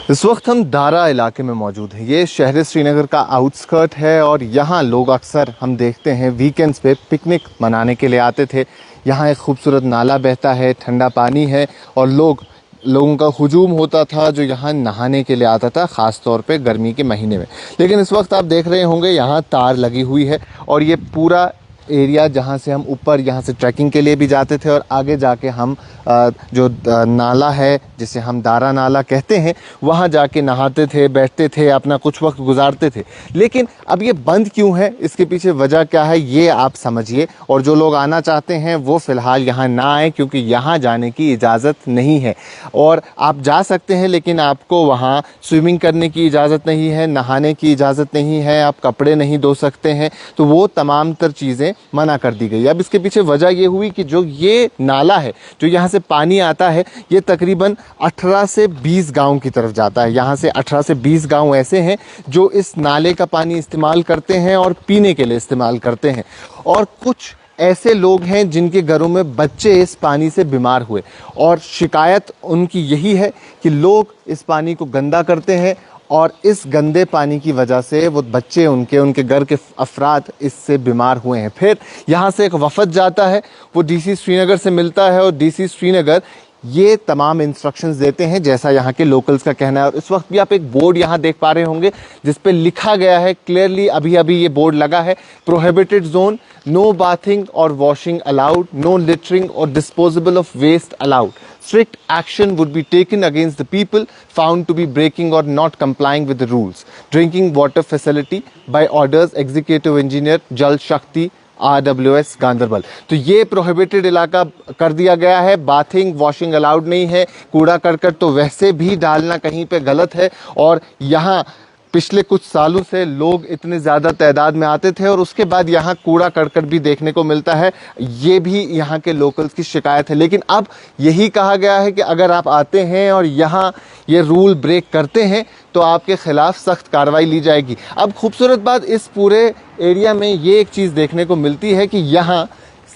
इस वक्त हम दारा इलाके में मौजूद हैं। ये शहर श्रीनगर का आउटस्कर्ट है और यहाँ लोग अक्सर हम देखते हैं वीकेंड्स पे पिकनिक मनाने के लिए आते थे। यहाँ एक खूबसूरत नाला बहता है, ठंडा पानी है और लोगों का हुजूम होता था जो यहाँ नहाने के लिए आता था, ख़ास तौर पे गर्मी के महीने में। लेकिन इस वक्त आप देख रहे होंगे यहाँ तार लगी हुई है और ये पूरा एरिया जहाँ से हम ऊपर यहाँ से ट्रैकिंग के लिए भी जाते थे और आगे जाके हम जो नाला है जिसे हम दारा नाला कहते हैं वहाँ जाके नहाते थे, बैठते थे, अपना कुछ वक्त गुजारते थे। लेकिन अब ये बंद क्यों है, इसके पीछे वजह क्या है, ये आप समझिए। और जो लोग आना चाहते हैं वो फ़िलहाल यहाँ ना आए क्योंकि यहाँ जाने की इजाज़त नहीं है। और आप जा सकते हैं लेकिन आपको वहाँ स्विमिंग करने की इजाज़त नहीं है, नहाने की इजाज़त नहीं है, आप कपड़े नहीं धो सकते हैं, तो वो तमाम तर चीज़ें मना कर दी गई। अब इसके पीछे वजह ये हुई कि जो ये नाला है, जो यहाँ से पानी आता है, ये तकरीबन 18 से 20 गांव की तरफ जाता है। यहाँ से 18 से 20 गांव ऐसे हैं जो इस नाले का पानी इस्तेमाल करते हैं और पीने के लिए इस्तेमाल करते हैं। और कुछ ऐसे लोग हैं जिनके घरों में बच्चे इस पानी से बीमार हुए और शिकायत उनकी यही है कि लोग इस पानी को गंदा करते हैं और इस गंदे पानी की वजह से वो बच्चे उनके घर के अफराद इससे बीमार हुए हैं। फिर यहाँ से एक वफद जाता है, वो डीसी श्रीनगर से मिलता है और डीसी श्रीनगर ये तमाम इंस्ट्रक्शंस देते हैं जैसा यहाँ के लोकल्स का कहना है। और इस वक्त भी आप एक बोर्ड यहाँ देख पा रहे होंगे जिस पे लिखा गया है क्लियरली, अभी अभी ये बोर्ड लगा है, प्रोहिबिटेड जोन, नो बाथिंग और वॉशिंग अलाउड, नो लिटरिंग और disposable of waste allowed, strict action would be taken against the people found to be breaking or not complying with the rules. Drinking water facility by orders executive engineer Jal Shakti RWS Ganderbal. तो ये prohibited इलाका कर दिया गया है, bathing washing allowed नहीं है, कूड़ा करकट तो वैसे भी डालना कहीं पे गलत है। और यहाँ पिछले कुछ सालों से लोग इतने ज़्यादा तादाद में आते थे और उसके बाद यहाँ कूड़ा करकट भी देखने को मिलता है, ये भी यहाँ के लोकल्स की शिकायत है। लेकिन अब यही कहा गया है कि अगर आप आते हैं और यहाँ ये रूल ब्रेक करते हैं तो आपके खिलाफ सख्त कार्रवाई ली जाएगी। अब खूबसूरत बात इस पूरे एरिया में ये एक चीज़ देखने को मिलती है कि यहाँ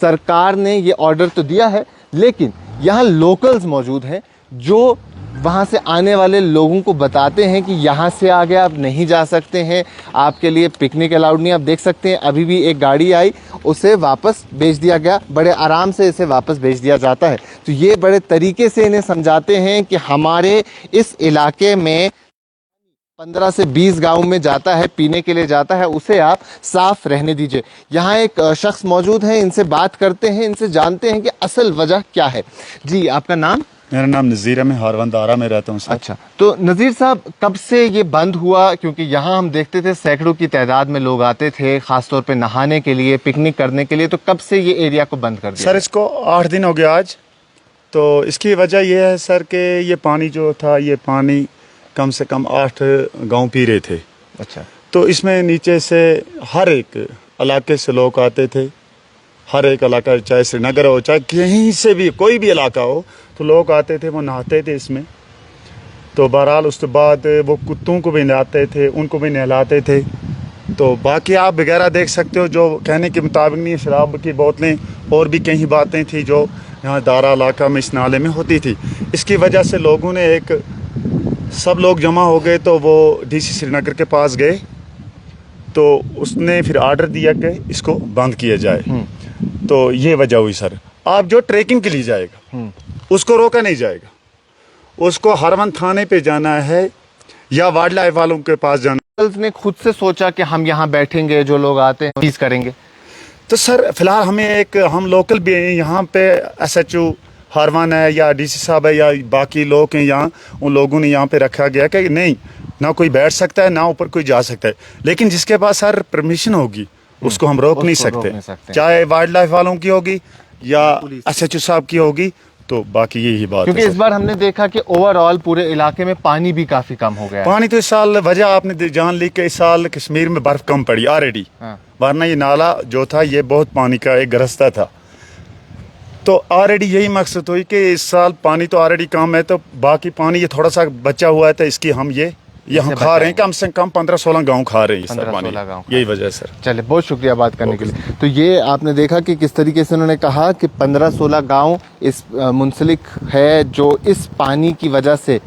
सरकार ने ये ऑर्डर तो दिया है लेकिन यहाँ लोकल्स मौजूद हैं जो वहाँ से आने वाले लोगों को बताते हैं कि यहाँ से आगे आप नहीं जा सकते हैं, आपके लिए पिकनिक अलाउड नहीं। आप देख सकते हैं अभी भी एक गाड़ी आई, उसे वापस भेज दिया गया, बड़े आराम से इसे वापस भेज दिया जाता है। तो ये बड़े तरीके से इन्हें समझाते हैं कि हमारे इस इलाके में 15 से 20 गांव में जाता है, पीने के लिए जाता है, उसे आप साफ रहने दीजिए। यहाँ एक शख्स मौजूद है, इनसे बात करते हैं, इनसे जानते हैं कि असल वजह क्या है। जी, आपका नाम? मेरा नाम नज़ीर है, मैं हारवन दारा में रहता हूँ। अच्छा, तो नज़ीर साहब कब से ये बंद हुआ? क्योंकि यहाँ हम देखते थे सैकड़ों की तादाद में लोग आते थे, खासतौर पे नहाने के लिए, पिकनिक करने के लिए, तो कब से ये एरिया को बंद कर दिया? सर इसको 8 दिन हो गया आज। तो इसकी वजह यह है सर कि ये पानी जो था, ये पानी कम से कम 8 गाँव पी रहे थे। अच्छा, तो इसमें नीचे से हर एक इलाके से लोग आते थे, हर एक इलाका, चाहे श्रीनगर हो चाहे कहीं से भी कोई भी इलाका हो, तो लोग आते थे, वो नहाते थे इसमें। तो बहरहाल उसके बाद वो कुत्तों को भी नहलाते थे, उनको भी नहलाते थे। तो बाकी आप वगैरह देख सकते हो, जो कहने के मुताबिक नहीं, शराब की बोतलें और भी कई बातें थी जो यहाँ दारा इलाका में इस नाले में होती थी। इसकी वजह से लोगों ने सब लोग जमा हो गए, तो वो डीसी श्रीनगर के पास गए, तो उसने फिर आर्डर दिया कि इसको बंद किया जाए। तो ये वजह हुई सर। आप जो ट्रैकिंग के लिए जाएगा उसको रोका नहीं जाएगा, उसको हरवन थाने पे जाना है या वाइल्ड लाइफ वालों के पास जाना। ने खुद से सोचा कि हम यहाँ बैठेंगे, जो लोग आते हैं चीज करेंगे। तो सर फिलहाल हम लोकल भी हैं यहाँ पे, SHO हरवन है या DC साहब है या बाकी लोग हैं यहाँ, उन लोगों ने यहाँ पे रखा गया कि नहीं, ना कोई बैठ सकता है ना ऊपर कोई जा सकता है। लेकिन जिसके पास सर परमिशन होगी उसको हम रोक नहीं सकते, चाहे वाइल्ड लाइफ वालों की होगी या SHO साहब की होगी। तो बाकी यही बात क्योंकि इस बार हमने देखा कि ओवरऑल पूरे इलाके में पानी भी काफी कम हो गया है। पानी तो इस साल वजह आपने जान ली कि इस साल कश्मीर में बर्फ कम पड़ी ऑलरेडी। वरना ये नाला जो था ये बहुत पानी का एक रास्ता था। तो ऑलरेडी यही मकसद हुई कि इस साल पानी तो ऑलरेडी कम है, तो बाकी पानी ये थोड़ा सा बचा हुआ है, तो इसकी हम खा रहे हैं, कम से कम 15-16 गांव खा रहे हैं सर पानी, यही वजह है सर। चले, बहुत शुक्रिया बात करने के लिए। तो ये आपने देखा कि किस तरीके से उन्होंने कहा कि 15-16 गांव इस मुंसलिक है जो इस पानी की वजह से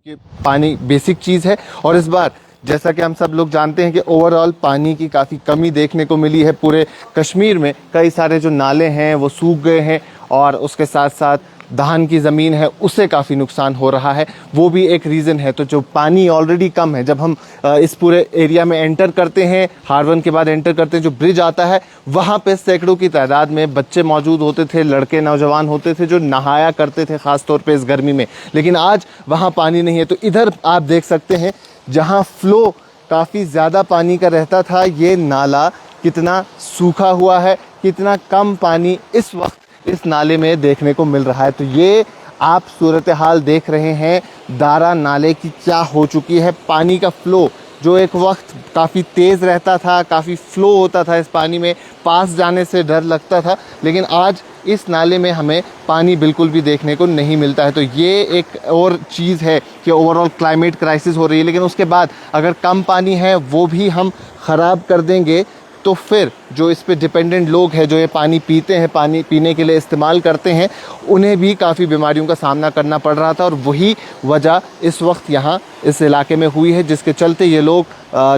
कि पानी बेसिक चीज़ है और इस बार जैसा कि हम सब लोग जानते हैं कि ओवरऑल पानी की काफ़ी कमी देखने को मिली है। पूरे कश्मीर में कई सारे जो नाले हैं वो सूख गए हैं और उसके साथ साथ धान की ज़मीन है उससे काफ़ी नुकसान हो रहा है, वो भी एक रीज़न है। तो जो पानी ऑलरेडी कम है, जब हम इस पूरे एरिया में एंटर करते हैं, हार्वन के बाद एंटर करते हैं, जो ब्रिज आता है वहाँ पे सैकड़ों की तादाद में बच्चे मौजूद होते थे, लड़के नौजवान होते थे जो नहाया करते थे ख़ास तौर पे इस गर्मी में। लेकिन आज वहाँ पानी नहीं है। तो इधर आप देख सकते हैं जहाँ फ्लो काफ़ी ज़्यादा पानी का रहता था, ये नाला कितना सूखा हुआ है, कितना कम पानी इस वक्त इस नाले में देखने को मिल रहा है। तो ये आप सूरत हाल देख रहे हैं दारा नाले की क्या हो चुकी है। पानी का फ्लो जो एक वक्त काफ़ी तेज़ रहता था, काफ़ी फ्लो होता था इस पानी में, पास जाने से डर लगता था, लेकिन आज इस नाले में हमें पानी बिल्कुल भी देखने को नहीं मिलता है। तो ये एक और चीज़ है कि ओवरऑल क्लाइमेट क्राइसिस हो रही है। लेकिन उसके बाद अगर कम पानी है वो भी हम ख़राब कर देंगे तो फिर जो इस पे डिपेंडेंट लोग हैं, जो ये पानी पीते हैं, पानी पीने के लिए इस्तेमाल करते हैं, उन्हें भी काफ़ी बीमारियों का सामना करना पड़ रहा था। और वही वजह इस वक्त यहाँ इस इलाके में हुई है, जिसके चलते ये लोग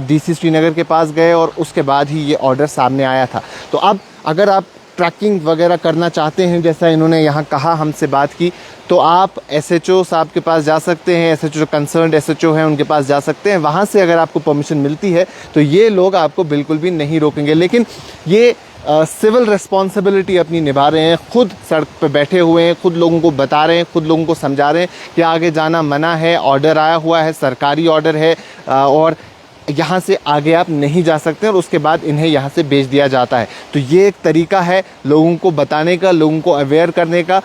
डीसी श्रीनगर के पास गए और उसके बाद ही ये ऑर्डर सामने आया था। तो अब अगर आप ट्रैकिंग वगैरह करना चाहते हैं, जैसा इन्होंने यहाँ कहा, हमसे बात की, तो आप एसएचओ साहब के पास जा सकते हैं। एसएचओ जो कंसर्न्ड एसएचओ हैं उनके पास जा सकते हैं। वहाँ से अगर आपको परमिशन मिलती है तो ये लोग आपको बिल्कुल भी नहीं रोकेंगे। लेकिन ये सिविल रिस्पॉन्सिबिलिटी अपनी निभा रहे हैं, खुद सड़क पे बैठे हुए हैं, खुद लोगों को बता रहे हैं, खुद लोगों को समझा रहे हैं कि आगे जाना मना है, ऑर्डर आया हुआ है, सरकारी ऑर्डर है और यहाँ से आगे आप नहीं जा सकते और उसके बाद इन्हें यहाँ से भेज दिया जाता है। तो ये एक तरीका है लोगों को बताने का, लोगों को अवेयर करने का,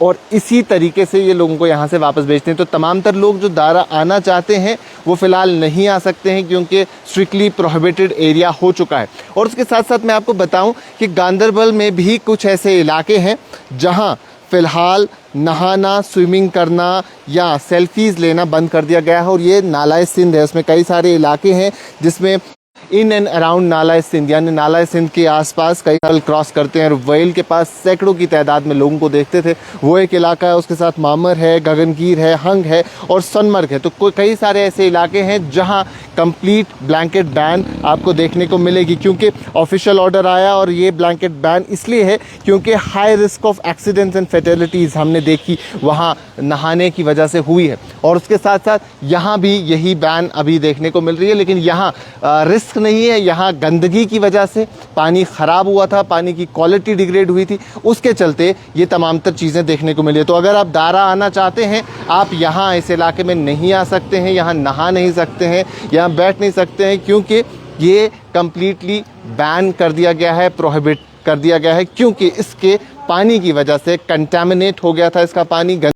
और इसी तरीके से ये लोगों को यहाँ से वापस भेजते हैं। तो तमाम तर लोग जो दारा आना चाहते हैं वो फ़िलहाल नहीं आ सकते हैं क्योंकि स्ट्रिक्टली प्रोहिबिटेड एरिया हो चुका है। और उसके साथ साथ मैं आपको बताऊं कि गांदरबल में भी कुछ ऐसे इलाके हैं जहाँ फ़िलहाल नहाना, स्विमिंग करना या सेल्फीज़ लेना बंद कर दिया गया है। और ये नाला सिंध है, उसमें कई सारे इलाके हैं जिसमें इन एंड अराउंड नाला सिंध, यानी नाला सिंध के आसपास कई साल क्रॉस करते हैं और वेल के पास सैकड़ों की तादाद में लोगों को देखते थे। वो एक इलाका है, उसके साथ मामर है, गगनगीर है, हंग है और सोनमर्ग है। तो कई सारे ऐसे इलाके हैं जहां कंप्लीट ब्लैंकेट बैन आपको देखने को मिलेगी, क्योंकि ऑफिशियल ऑर्डर आया। और ये ब्लैंकेट बैन इसलिए है क्योंकि high risk of accidents and फैटेलिटीज़ हमने देखी वहाँ नहाने की वजह से हुई है। और उसके साथ साथ यहाँ भी यही बैन अभी देखने को मिल रही है। लेकिन यहाँ रिस्क नहीं है, यहाँ गंदगी की वजह से पानी ख़राब हुआ था, पानी की क्वालिटी डिग्रेड हुई थी, उसके चलते ये तमाम तर चीज़ें देखने को मिली है। तो अगर आप दारा आना चाहते हैं, आप यहाँ इस इलाके में नहीं आ सकते हैं, यहाँ नहा नहीं सकते हैं, यहाँ बैठ नहीं सकते हैं, क्योंकि ये कम्प्लीटली बैन कर दिया गया है, प्रोहिबिट कर दिया गया है, क्योंकि इसके पानी की वजह से कंटेमिनेट हो गया था इसका पानी।